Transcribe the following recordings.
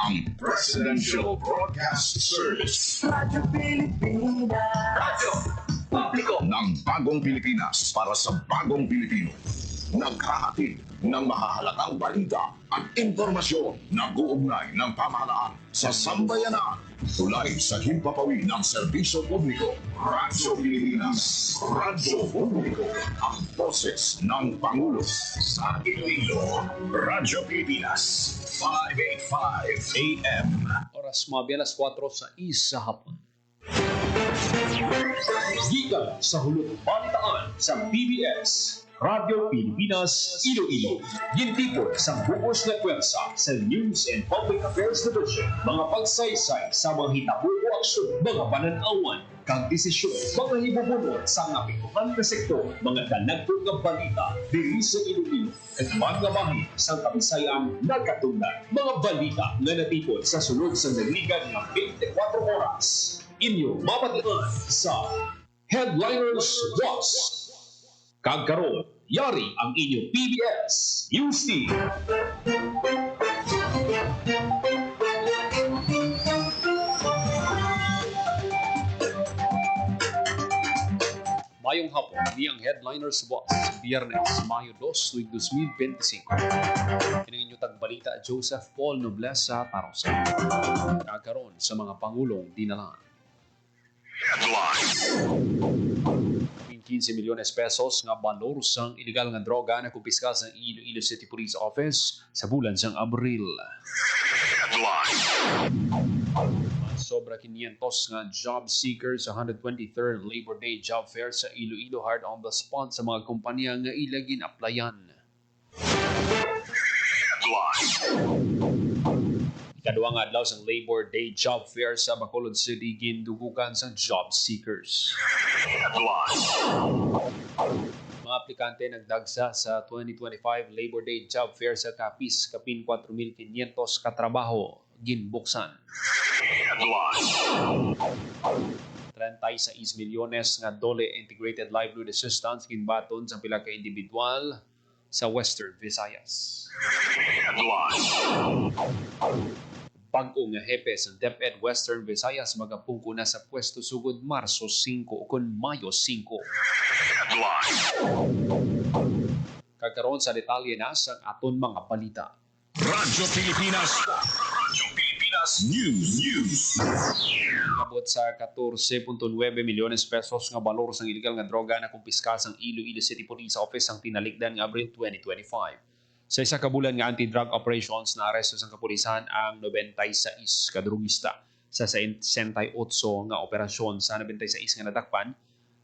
ang Presidential Broadcast Service. Radyo Pilipinas. Radyo Publiko ng Bagong Pilipinas para sa Bagong Pilipino. Naghahatid ng mahahalagang balita at impormasyon na uugnay ng pamahalaan sa sambayanan. Tulay sa himpapawid ng serbisyo publiko. Radyo Pilipinas. Radyo Publiko. Ang boses ng Pangulo sa Iloilo. Radyo Pilipinas. 585 AM. Oras mga alas 4 sa isa hapon. Gikan sa hulog balitaan sa PBS, Radyo Pilipinas, Iloilo. Gintipon sa bukos na pwersa sa News and Public Affairs Division. Mga pagsaysay sa mga hitabo o aksyon, mga pananawan, kang desisyon, mga hibubunod sa apikuhan na sektor, mga dalagpong ng balita, diri sa Iloilo, at mga bahin sa Kabisayan nagkatungdan. Mga balita na natipon sa sulod sa naligan ng 24 oras. Inyo mapatian sa Headliners Watch. Kagkaroon, yari ang inyong PBS UC. Mayong hapon, ni ang Headliners Boss, Biyernes, Mayo 2, 2025. Kinang inyong tagbalita, Joseph Paul Nobleza Tarosa. Kagkaroon sa mga Pangulong dinalaan. Headline. 15 milyones pesos nga balor sang illegal nga droga na kumpiska sa Iloilo City Police Office sa bulan sang Abril. Headline. Sobra 500 nga job seekers sa 123rd Labor Day Job Fair sa Iloilo hard on the spot sa mga kumpanya nga ilagin applyan. Headline. Ikaduhang adlaw sa Labor Day Job Fair sa Bacolod City gindugukan sa job seekers. Headline. Mga aplikante nagdagsa sa 2025 Labor Day Job Fair sa Capiz, kapin 4,500 katrabaho ginbuksan. Headline. 36 milyones nga dole integrated livelihood assistance ginbaton sa pila ka individual sa Western Visayas. Headline. Bago nga hepe sa DepEd Western Visayas magapungko na sa pwesto sugod Marso 5 o Mayo 5. Headline. Kagkaroon sa detalye na sa aton mga balita. Radyo Pilipinas. Radyo Pilipinas News. Abot sa 14.9 milyones pesos nga balor sang illegal nga droga na kumpiska sang Iloilo City Police Office ang tinalikdan nga Abril 2025. Sa isa ka bulan nga anti-drug operations na aresto sang kapulisan ang 96 ka drugista. Sa 68 nga operasyon sa 96 nga natakpan,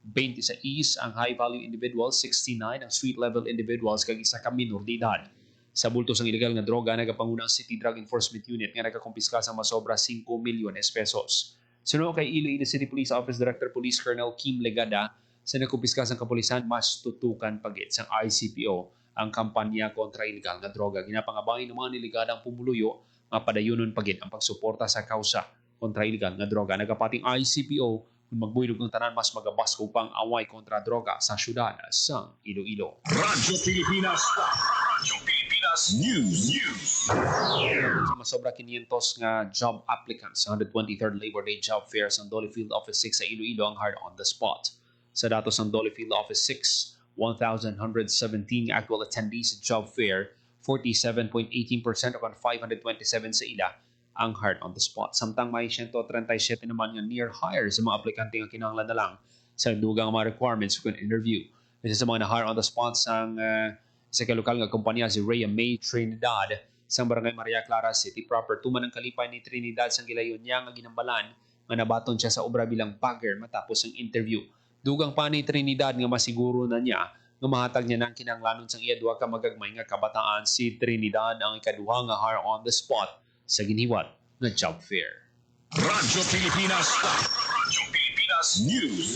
26 ang high-value individuals, 69 ang street-level individuals kag isa ka minor de edad. Sa bulto sang illegal nga droga nagapangunang City Drug Enforcement Unit nga nagakumpiska sa masobra 5 milyones pesos. Sunod kay Iloilo City Police Office Director Police Colonel Kim Legada, sa nakumpiska sang kapulisan mas tutukan pagit sang ICPO ang kampanya kontra illegal nga droga. Ginapangabangin naman ni Legada ang pumuluyo nga padayunon pagit ang pagsuporta sa kausa kontra illegal nga droga. Nagapating ICPO kung magbuyog ng tanan mas magabasko pang away kontra droga sa syudad sang Iloilo. Radyo Pilipinas. Radyo Pilipinas News. Sa masobra 500 nga job applicants sa 123rd Labor Day Job Fair sa Dolifield Office 6 sa Iloilo ang hard on the spot. Sa datos ng Dolifield Office 6, 1,117 actual attendees sa job fair, 47.18% o 527 sa ila ang hard on the spot. Samtang may 137 naman nga near hire sa mga aplikante nga kinahanglan na lang sa dugang mga requirements kung interview. Isa sa mga na-hire on the spot sang sa kalokal nga kumpanya si Rhea May Trinidad sa Barangay Maria Clara City proper. Tuman ang kalipay ni Trinidad sang gilayon niya nga ginambalan nga nabaton siya sa obra bilang bagger matapos ang interview. Dugang pa ni Trinidad nga masiguro na niya nga mahatag niya ng kinahanglanon sang iya duha ka magagmay nga kabataan. Si Trinidad ang ikaduha nga hire on the spot sa giniwat nga job fair. Radyo Pilipinas. Radyo Pilipinas News.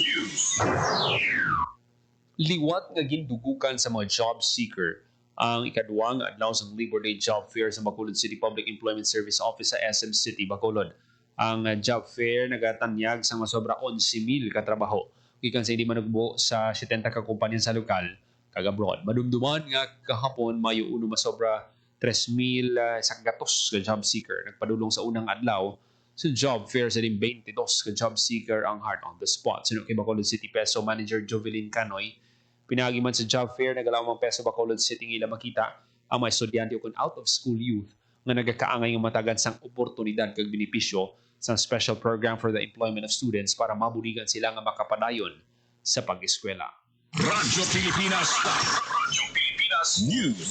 Liwat nga gindugukan sa mga job seeker ang ikaduha nga adlaw sa Labor Day Job Fair sa Bacolod City Public Employment Service Office sa SM City, Bacolod. Ang job fair nagatanyag sa masobra 11,000 katrabaho. Gikan sa hindi manugbo sa 70 ka kumpanya sa lokal kag abroad. Madumduman nga kahapon Mayo 1 masobra 3,000 sa gatos ka job seeker nagpadulong sa unang adlaw sa job fair sa din 22 ka job seeker ang hard on the spot. Sino kay Bacolod City Peso Manager Jovelyn Canoy, pinagi man sa job fair nagalawang peso Bacolod City ngila makita ang mga estudyante o out of school youth nga nagakaangay nga matagan sang oportunidad kag benepisyo sa special program for the employment of students para mabuligan sila nga makapadayon sa pag-eskwela. Radyo Pilipinas. Radyo Pilipinas News.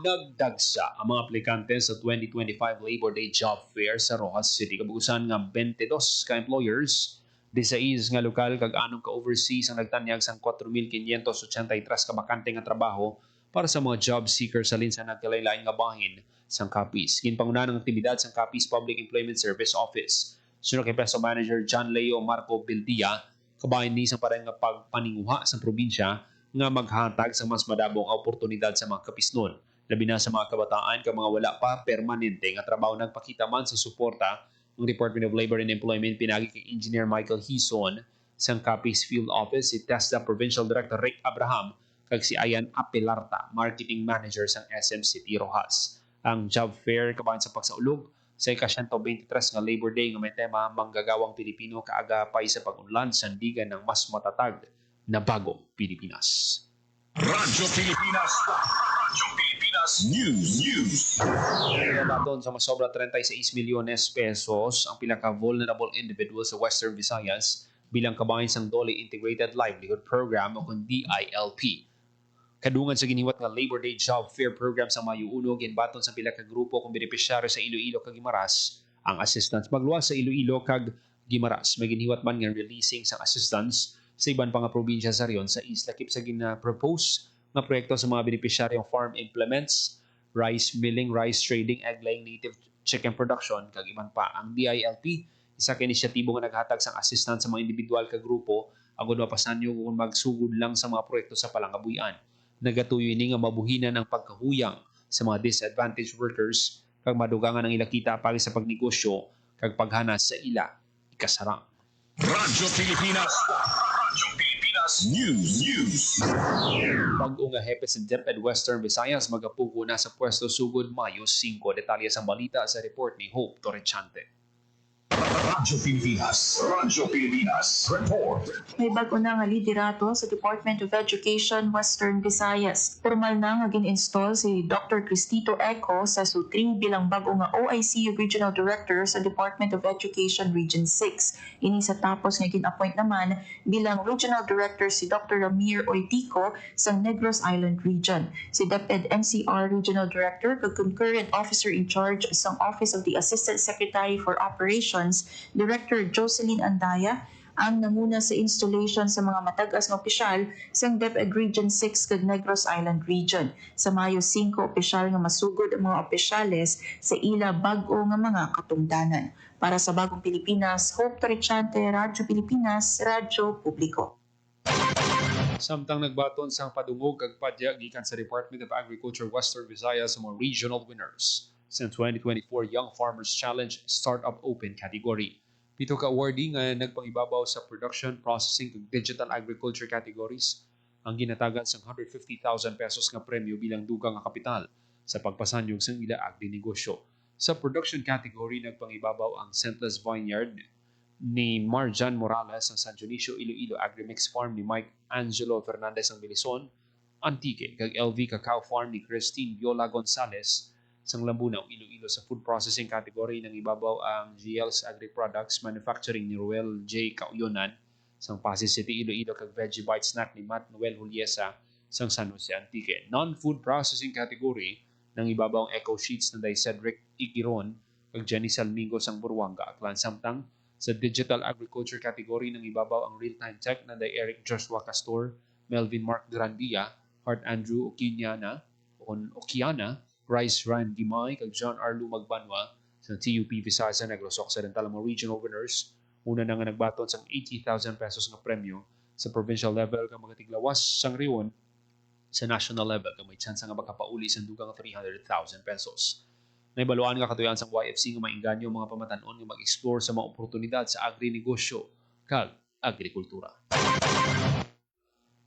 Nagdagsa ang mga aplikante sa 2025 Labor Day Job Fair sa Rojas City. Kabugusan nga 22 ka employers, 16 nga lokal kag 6 ka overseas ang nagtanyag sang 4,583 ka bakante nga trabaho para sa mga job seekers sa linsa nagkalain-lain nga bahin sang Capiz. Ginpanguna ng aktibidad sang Capiz Public Employment Service Office. Sunod kay Peso Manager John Leo Marco Bildia, kabahin ni sa parang nga pagpaninguha sa probinsya nga maghatag sa mas madabong oportunidad sa mga kapisnon. Labi na sa mga kabataan ka mga wala pa permanente nga trabaho nagpakita man sa suporta ng Department of Labor and Employment pinagi kay Engineer Michael Hison sa Capiz Field Office, si TESDA Provincial Director Rick Abraham kag si Ayan Apelarta, Marketing Manager sa SM City Rojas. Ang job fair kabahin sa pagsaulog sa ika-123 nga Labor Day nga may tema manggagawang Pilipino kaagapay sa pag-unlad sandigan ng mas matatag na bagong Pilipinas. Radyo Pilipinas. Radyo Pilipinas News. Baton sa masobra 36 milyones pesos ang pinaka-vulnerable individual sa Western Visayas bilang kabahin sang Dole Integrated Livelihood Program o kung DILP. Kadungan sa giniwat nga Labor Day Job Fair Program sa Mayo 1, ginbaton sa pila ka grupo kung benepisyaryo sa Iloilo kag Guimaras ang assistance. Magluwas sa Iloilo kag Guimaras, may giniwat man nga releasing sa assistance sa iban pang probinsya sa riyon sa isla. Kip sa gina-propose nga proyekto sa mga benepisyaryong farm implements, rice milling, rice trading, egg laying, native chicken production, kag iban pa. Ang DILP, isa ka inisyatibo nga naghatag sang assistance sa mga individual ka grupo agud mapasanyo kung magsugod lang sa mga proyekto sa palangabuyan. Nagatuyo ini nga mabuhinan ang pagkahuyang sa mga disadvantaged workers kag madugangan ang ila kita para sa pagnegosyo kag paghanas sa ila ikasarang. Radyo Pilipinas. Radyo Pilipinas News. Bago nga hepe sa DepEd Western Visayas magapugo na sa pwesto sugod Mayo 5. Detalye sa balita sa report ni Hope Torrechante. Radyo Pilipinas. Radyo Pilipinas. Report. May bago na nga liderato sa Department of Education Western Visayas. Formal na nga gin-install si Dr. Cristito Eco sa SU3 bilang bago nga OIC Regional Director sa Department of Education Region 6. Ini sa tapos nga gin-appoint naman bilang Regional Director si Dr. Ramir Oitico sa Negros Island Region. Si DepEd NCR Regional Director kag Concurrent Officer in Charge sa Office of the Assistant Secretary for Operations, Director Jocelyn Andaya, ang namuna sa installation sa mga matag-as nga opisyal sa DepEd Region 6 kag Negros Island Region. Sa Mayo 5, opisyal nga masugod ang mga opisyales sa ila bag-o nga mga katungdanan. Para sa Bagong Pilipinas, Hope Torrechante, Radyo Pilipinas, Radyo Publiko. Samtang nagbaton sang padungog kag padya gikan sa Department of Agriculture Western Visayas sa mga regional winners sa 2024 Young Farmers Challenge Startup Open category. Pito ka awardee nga nagpangibabaw sa production, processing ug digital agriculture categories ang ginatagan sang 150,000 pesos nga premyo bilang dugang nga kapital sa pagpasanyog sang ila agri-negosyo. Sa production category nagpangibabaw ang Scentless Vineyard ni Marjan Morales sa San Dionisio Iloilo Agrimix Farm ni Mike Angelo Fernandez ang Bilison, Antique kag LV Cacao Farm ni Christine Viola Gonzalez sang Lambunao, Iloilo. Sa food processing category nang ibabaw ang GL's Agri Products Manufacturing ni Ruel J. Kauyonan sang Pasig City, Iloilo kag Veggie Bite Snack ni Matt Noel Juliesa sang San Jose Antique. Non-food processing category nang ibabaw ang Eco Sheets na day Cedric Igiron kag Jenny Salmingo sang Buruanga, Aklan. Samtang sa digital agriculture category nang ibabaw ang Real-Time Tech na day Eric Joshua Castor, Melvin Mark Grandia, Hart Andrew Okiana, Rice Ryan Gimay kag John Arlu Magbanwa sa TUP Visayas sa Negros Occidental mga regional winners. Una na nga nagbaton sang 80,000 pesos nga premyo sa provincial level kag magatiglawas sang riyon sa national level kag may chance nga makapauli sa dugang 300,000 pesos. Naibaluan nga katuyan sang YFC nga mainganyo mga pamatanon nga mag-explore sa mga oportunidad sa agri-negosyo kag agrikultura.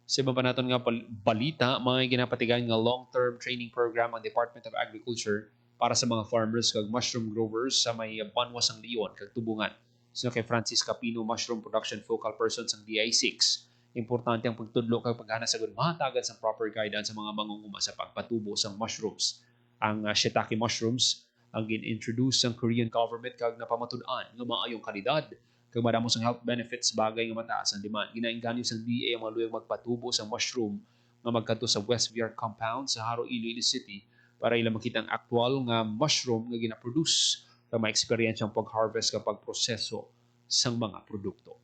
Sa iba pa naton nga balita, mga ginapatigan nga long-term training program ang Department of Agriculture para sa mga farmers kag mushroom growers sa may Banwas ang Leon kag Tubungan. So kay Francis Capino, Mushroom Production Focal Person sa DI6. Importante ang pagtudlo kag paghana sa mahatagan sa proper guidance sa mga mangunguma sa pagpatubo sa mushrooms. Ang shiitake mushrooms ang gin-introduce ng Korean government kag napamatud-an nga maayong kalidad kag madamo sang health benefits bagay nga mataas ang demand. Ginainganyo sa DA ang maluyong magpatubo sa mushroom nga magkadto sa West VR compound sa Haro, Iloilo City para ila makita ang aktual nga mushroom nga gina-produce kag ma-experience ang pag-harvest kapag proseso sang mga produkto.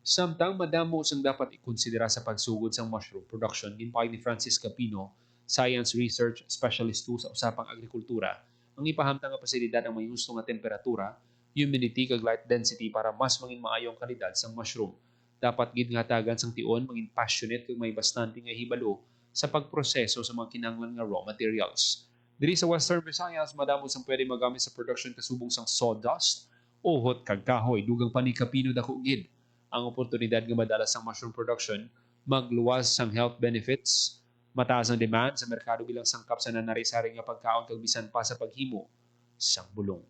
Samtang madamo sang dapat ikonsidera sa pagsugod sang mushroom production, ginpahayag ni Francis Capino, Science Research Specialist 2 sa usapang agrikultura, ang ipahamtang nga pasilidad ang may husto nga temperatura, humidity kag light density para mas mangin maayong kalidad sang mushroom. Dapat gid nga tagan sang tion mangin passionate kag may bastante nga hibalo sa pagproseso sa mga kinahanglan nga raw materials. Diri sa Western Visayas, madamo sang pwede magamit sa production kasubong sang sawdust, uhot kag kahoy, dugang pa ni Capino dako gid ang oportunidad nga madala sang mushroom production, magluwas sang health benefits, mataas ang demand sa merkado bilang sangkap sa nanari-sari nga pagkaon kag bisan pa sa paghimo sang bulong.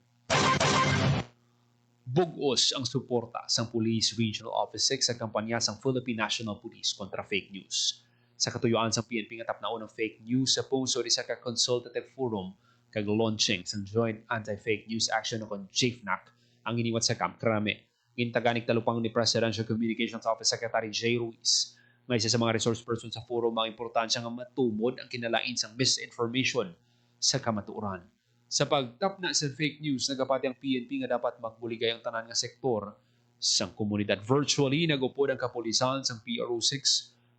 Bug-os ang suporta sang Police Regional Office 6 sa kampanya sang Philippine National Police kontra fake news. Sa katuyuan sang PNP nga tapnaon ng fake news sa puso di sa consultative forum kag launching sang Joint Anti-Fake News Action o JFNAC ang iniwat sa Camp Crame. Gintaganik talupang ni Presidential Communications Office Secretary Jay Ruiz. Nga isa sa mga resource person sa forum ang importansya nga matumod ang kinalain sang misinformation sa kamatuoran. Sa pagtapna sa fake news, nagapati ang PNP nga dapat magbuligay ang tanan nga sektor sang komunidad. Virtually, nagupod ang kapulisan sang PRO6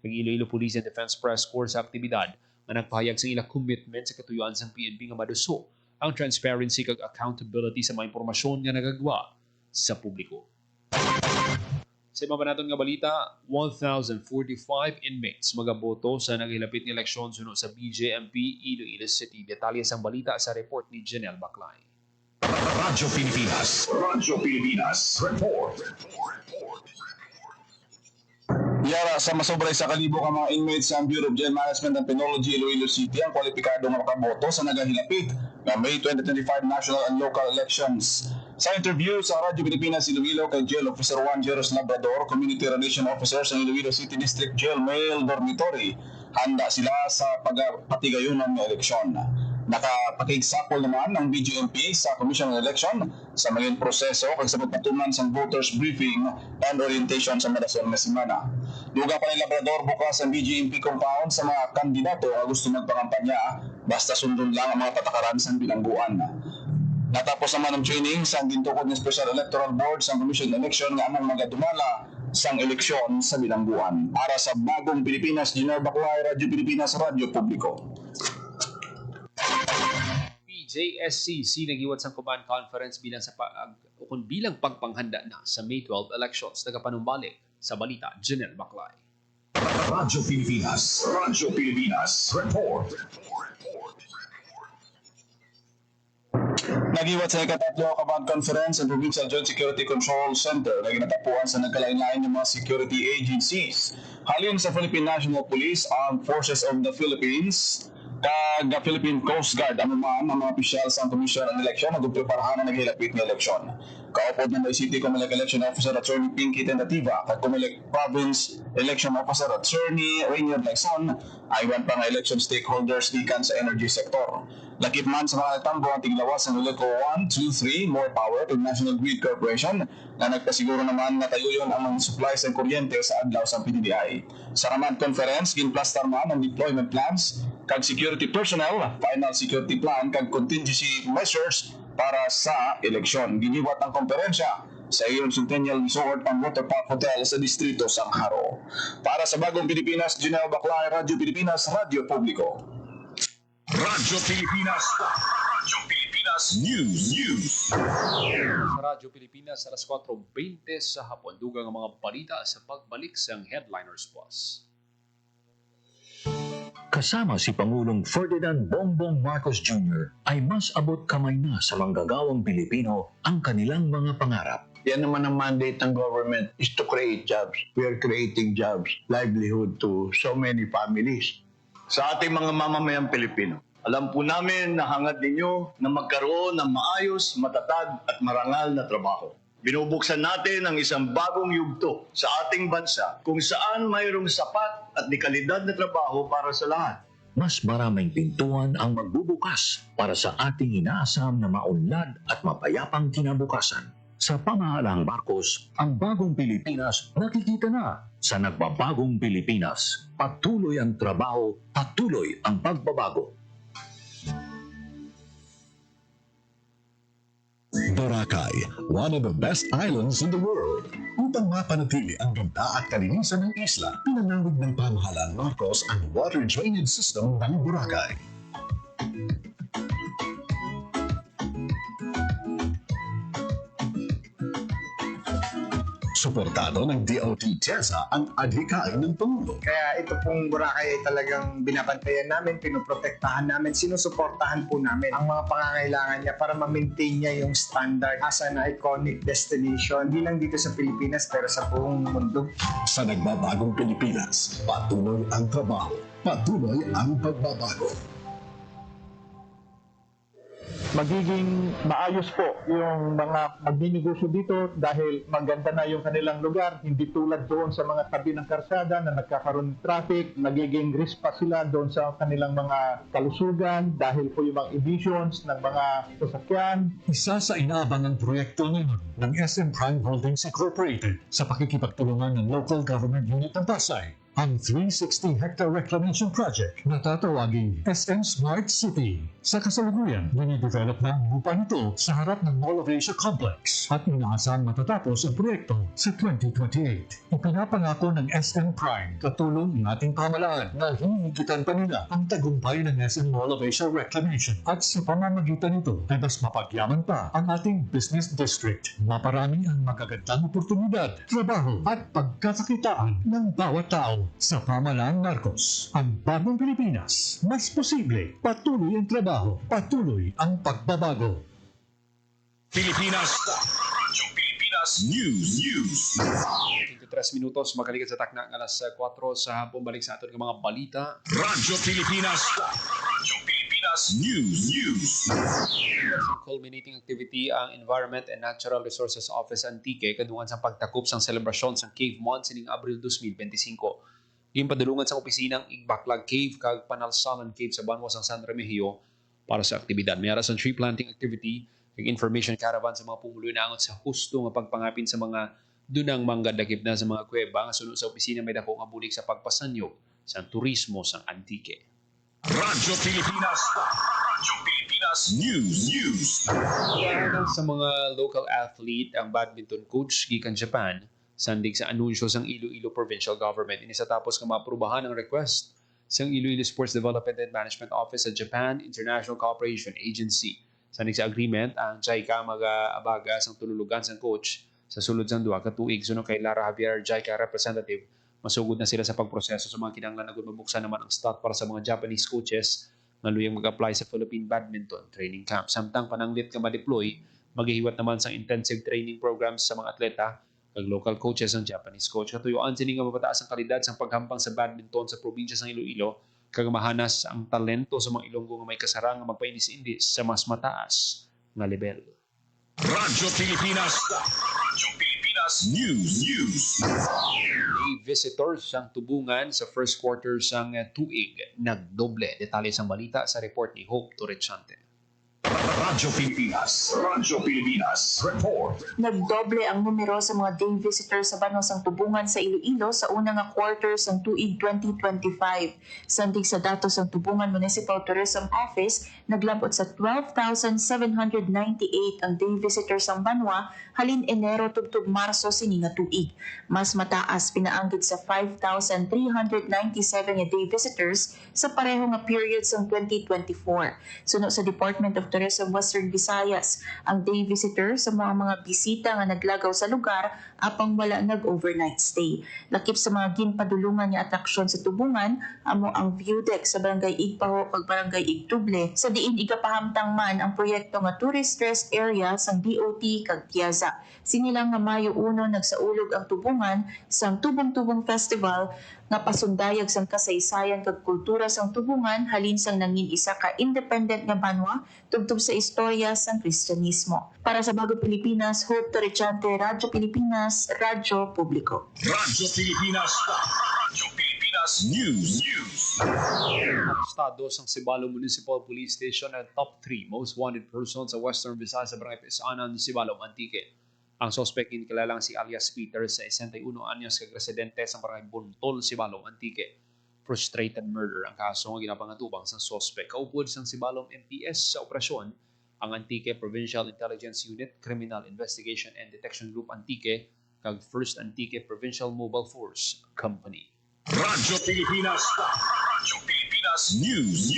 ng Iloilo Police and Defense Press Corps sa aktibidad nga nagpahayag sa ilang commitment sa katuyuan sang PNP nga maduso ang transparency kag accountability sa mga impormasyon nga nagagwa sa publiko. Sa iba pa naton nga balita, 1,045 inmates magaboto sa naghilapit nga eleksyon suno sa BJMP Iloilo City. Detalye sang balita sa report ni Janelle Baclay. Radyo Pilipinas. Radyo Pilipinas. Report. Yara sa masobray sa kalibo ka mga inmates sa Bureau of Jail Management and Penology Iloilo City ang kwalipikado nga makaboto sa nagahilapit ng May 2025 national and local elections. Sa interview sa Radyo Pilipinas Iloilo kay Jail Officer Juan Jeros Labrador, Community Relation Officer sa Iloilo City District Jail Male Dormitory, handa sila sa pagpatigayonan ng eleksyon. Nakapakigsakol naman ang BJMP sa Commission on Election sa mga proseso kag sa pagpatuman sa voters briefing and orientation sa madason nga semana. Duga pa ni Labrador bukas ang BJMP compound sa mga kandidato nga gusto magpangampanya basta sundon lang ang mga patakaran sa bilangguan. Natapos naman ang training sa gintukod ng Special Electoral Board sa Commission on Election nga among magadumala sang eleksyon sa bilangguan. Para sa Bagong Pilipinas, Janelle Baclay, Radyo Pilipinas, Radyo Publiko. JSCC nagiwat sa command conference bilang pagpanghanda na sa May 12 elections. Nagapanumbalik sa balita, Janelle Baclay. Radyo Pilipinas. Radyo Pilipinas. Report. Nagiwat sa ikatatlo command conference ang Provincial Joint Security Control Center na ginatapuan sa nagkalain-lain ng mga security agencies. Halin sa Philippine National Police, Armed Forces of the Philippines, kag Philippine Coast Guard ang mga opisyal sa Commission on Election na preparahan na naghilapit ng eleksyon. Kaupod ng City Comelec Election Officer Attorney Pinky Tentativa kag Comelec Province Election Officer Attorney Rainier Laison aywan pa nga election stakeholders gikan sa energy sector. Lakip man sa mga tambo ang tiglawas ng Nuleco 1, 2, 3, More Power to National Grid Corporation na nagpasiguro naman na tayuyon ang mga supplies ng kuryente sa adlaw sa PDDI. Sa Ramad Conference, ginplastar man ang deployment plans kag security personnel, final security plan kag contingency measures para sa eleksyon. Giniwat ang komperensya sa Iyon Centennial Resort and Waterpark Hotel sa Distrito Sangharo. Para sa Bagong Pilipinas, Janelle Baclay, Radyo Pilipinas, Radyo Publiko. Radyo Pilipinas. Radyo Pilipinas News. Sa Radyo Pilipinas, alas 4:20 sa hapon. Dugang ang mga balita sa pagbalik sa Headliners Plus. kasama si Pangulong Ferdinand Bongbong Marcos Jr. ay mas abot kamay na sa manggagawang Pilipino ang kanilang mga pangarap. Yan naman ang mandate ng government is to create jobs. We are creating jobs, livelihood to so many families. Sa ating mga mamamayang Pilipino, alam po namin na hangad ninyo na magkaroon ng maayos, matatag at marangal na trabaho. Binubuksan natin ang isang bagong yugto sa ating bansa kung saan mayroong sapat at dekalidad na trabaho para sa lahat. Mas maraming pintuan ang magbubukas para sa ating inaasam na maunlad at mapayapang kinabukasan. Sa pamahalaang Marcos, ang bagong Pilipinas nakikita na. Sa nagbabagong Pilipinas, patuloy ang trabaho, patuloy ang pagbabago. Boracay, one of the best islands in the world. Upang mapanatili ang ganda at kalinisan ng isla, pinanawag ng pamahalaan Marcos ang water drainage system ng Boracay. Suportado ng DOT TESA ang adhikain ng Pangulo. Kaya ito pong Boracay ay talagang binabantayan namin, pinoprotektahan namin, sinusuportahan po namin ang mga pangangailangan niya para ma-maintain niya yung standard as an iconic destination, hindi lang dito sa Pilipinas pero sa buong mundo. Sa nagbabagong Pilipinas, patuloy ang trabaho, patuloy ang pagbabago. Magiging maayos po yung mga magninegosyo dito dahil maganda na yung kanilang lugar, hindi tulad doon sa mga tabi ng karsada na nagkakaroon ng traffic, nagiging risk pa sila doon sa kanilang mga kalusugan dahil po yung mga emissions ng mga sasakyan. Isa sa inaabangang proyekto ngayon ng SM Prime Holdings Incorporated sa pakikipagtulungan ng Local Government Unit ng Pasay, ang 360-hectare reclamation project na tatawaging SM Smart City. Sa kasalukuyan, dinidevelop na ang lupa nito sa harap ng Mall of Asia Complex at inaasang matatapos ang proyekto sa 2028. Ipinapangako ng SM Prime katulong ng ating pamahalaan na hinihigitan pa nila ang tagumpay ng SM Mall of Asia Reclamation at sa pamamagitan nito ay mas mapagyaman pa ang ating business district. Maparami ang magagandang oportunidad, trabaho at pagkakakitaan ng bawat tao. Sa pamahalaang Marcos, ang bagong Pilipinas, mas posible, patuloy ang trabaho, patuloy ang pagbabago. Pilipinas, Radyo Pilipinas News. 23 minutos, magalikat sa takna ng alas 4 sa hapon. Balik sa atin ng mga balita. Radyo Pilipinas News. Culminating activity ang Environment and Natural Resources Office Antique kadungan sa pagtakop sang selebrasyon sang Cave Month sining Abril 2025. Yung padulungan sa opisinang Igbaklag Cave kag Panalsanan Cave sa Banwas ng San Remigio para sa aktibidad. May aras ang tree planting activity kag information caravan sa mga pumuloy na angot sa husto nga pagpangapin sa mga dunang manggadakip na sa mga kuweba nga sunod sa opisina may dako nga bulik sa pagpasanyog sa turismo sang Antique. Radyo Pilipinas News. Yan sa mga local athlete ang badminton coach gikan Japan sandig sa anunsyo sang Iloilo Provincial Government. Ini sa tapos nga maaprubahan ang request sang Iloilo Sports Development and Management Office sa Japan International Cooperation Agency. Sandig sa agreement, ang JICA mag-abaga sang tululugan sang coach sa sulod sang 2 ka tuig. Sunod kay Lara Javier, JICA representative, masugod na sila sa pagproseso sa mga kinahanglan agud mabuksan naman ang slot para sa mga Japanese coaches na luyang mag-apply sa Philippine Badminton Training Camp. Samtang pananglit nga ma-deploy, maghihiwat naman sa intensive training programs sa mga atleta kag local coaches ng Japanese coach. Katuyuan sini nga mapataas ang kalidad sa paghampang sa badminton sa probinsya ng Iloilo kag mahanas ang talento sa mga Ilonggo nga may kasarang nga magpainis-indis sa mas mataas nga level. Radyo Pilipinas News. Visitors sang tubungan sa first quarter sang tuig nagdoble. Detalye sang balita sa report ni Hope Torrechante. Radyo Pilipinas Report. Nagdoble ang numero sa mga day visitors sa Banwas ang Tubungan sa Iloilo sa unang nga quarter sang tuig 2025. Sandig sa datos ng Tubungan Municipal Tourism Office, naglabot sa 12,798 ang day visitors ang Banwa halin Enero tubtub Marso sininga tuig. Mas mataas pinaanggid sa 5,397 nga day visitors sa pareho nga period sa 2024. Suno sa Department of Tourism Western Visayas, ang day visitors sa mga bisita nga naglagaw sa lugar apang wala nag-overnight stay. Lakip sa mga ginpadulungan nga atraksyon sa Tubungan, amo ang view deck sa Barangay Igpaho ug Barangay Igtuble, sa diin igapahamtang man ang proyekto nga tourist rest area sang DOT kag Piazza. Sinilang nga Mayo 1 nagsaulog ang Tubungan sang Tubong-Tubong Festival nga pasundayag sang kasaysayan kag kultura sang Tubungan halin sang nangin isa ka independent nga banwa tubtob sa istorya sang Kristyanismo. Para sa Bagong Pilipinas, Hope Torrechante, Radyo Pilipinas, Radyo Publiko. Radyo Pilipinas. Radyo Pilipinas News. Estado sang Sibalo Municipal Police Station ang top 3 most wanted person sa Western Visayas sa Barangay Pisanan, Sibalom, Antique. Ang suspect kinikilalang si alias Peter sa 61 anyos kag residente sa Barangay Buntol, Sibalom, Antique. Frustrated murder ang kaso nga ginapangatubang sa suspect. Kaupod sang Sibalom MPS sa operasyon ang Antique Provincial Intelligence Unit, Criminal Investigation and Detection Group Antique kag First Antique Provincial Mobile Force Company. Radyo Pilipinas. Radyo Pilipinas News.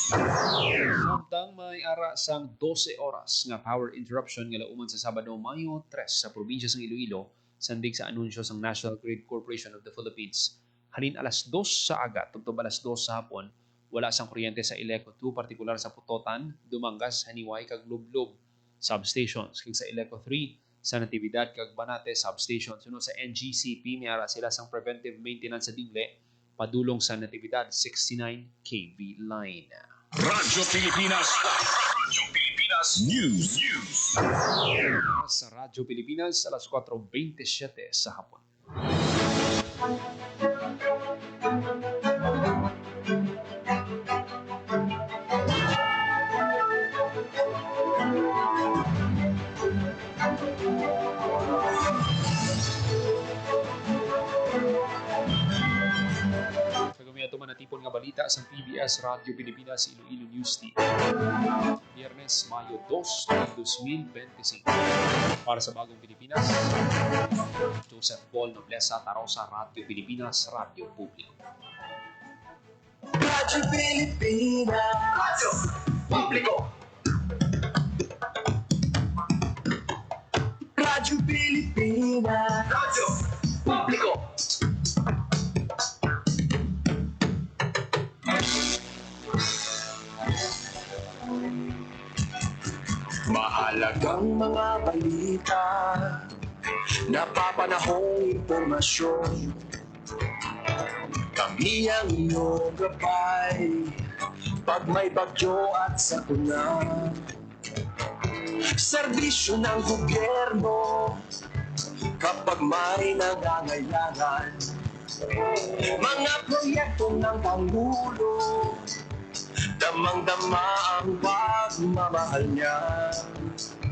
Samtang may ara sang 12 oras nga power interruption nga lauman sa Sabado, Mayo 3 sa probinsya sang Iloilo, sandig sa anunsyo sang National Grid Corporation of the Philippines. Halin alas 2 sa aga tubtob alas 2 sa hapon, wala sang kuryente sa Ileco 2, partikular sa Putotan, Dumangas, Haniway kag Lublob substations, kag sa Ileco 3 sa Natividad kag Banate substation. Sunod sa NGCP, may ara sila sang preventive maintenance sa Dingle, padulong sa Natividad 69 kV line. Radyo Pilipinas. Radyo Pilipinas News. Sa Radyo Pilipinas, alas 4:27 sa hapon. Manatipon nga balita sa PBS Radio Pilipinas Iloilo News Team. Biyernes, Mayo 2, 2025. Para sa Bagong Pilipinas, Joseph Paul Noblesa Tarosa, Radio Pilipinas, Radio Publiko. Radyo Pilipinas, Radio Publiko. Radyo Pilipinas, Radio Publiko. Mahalagang mga balita, napapanahong impormasyon. Kami ang inyong gabay, pag may bagyo at sakuna. Serbisyo ng gobyerno, kapag may nangangailangan. Mga proyekto ng Pangulo, damang-dama ang pagmamahal niya.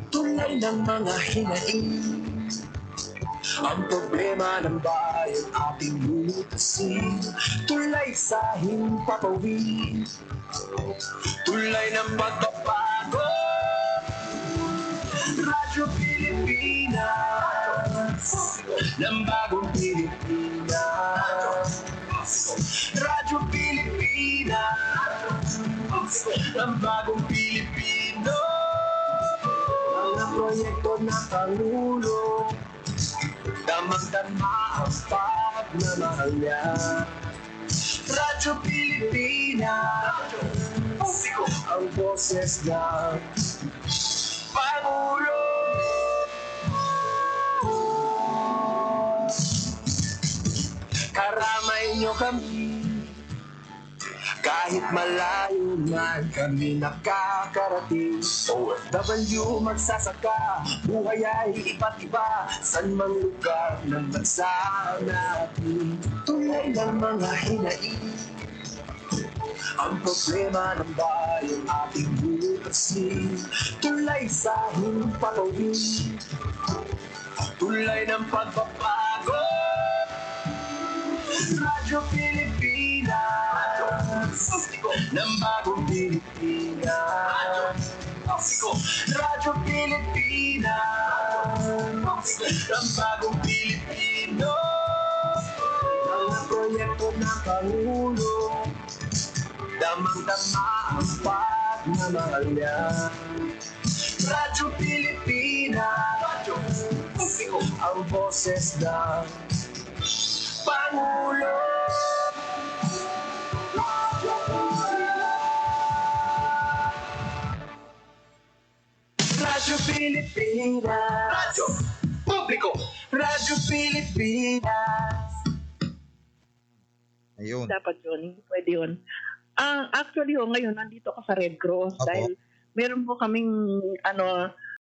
Tulay ng mga hinaing, ang problema ng bayan ating lutasin. Tulay sa himpapawid, tulay ng pagbabago. Radyo Pilipinas, ng bagong Pilipinas. Radyo Pilipinas, ng bagong Pilipino. Mga proyekto ng Pangulo, damang-dama ang pagmamahal niya. Radyo Pilipinas, ang boses ng Pangulo. Karamay niyo kami, kahit malayo man kami nakakarating. OFW magsasaka, buhay ay iba't iba, san mang lugar ng bansa natin. Tulay ng mga hinaing, ang problema ng bayan ating lutasin. Tulay sa himpapawid, tulay ng pagbabago. Radyo Pilipinas, ng bagong Pilipinas. Radyo Pilipinas, ng bagong Pilipino. Mga proyekto ng Pangulo, damang-dama ang pagmamahal niya. Radyo Pilipinas, radyo publiko, ang boses ng Pangulo. Radyo Pilipinas, radyo publiko, Radyo Pilipinas. Ayun. Dapat yun, pwede yun. Actually, ngayon, nandito ako sa Red Cross dahil meron po kaming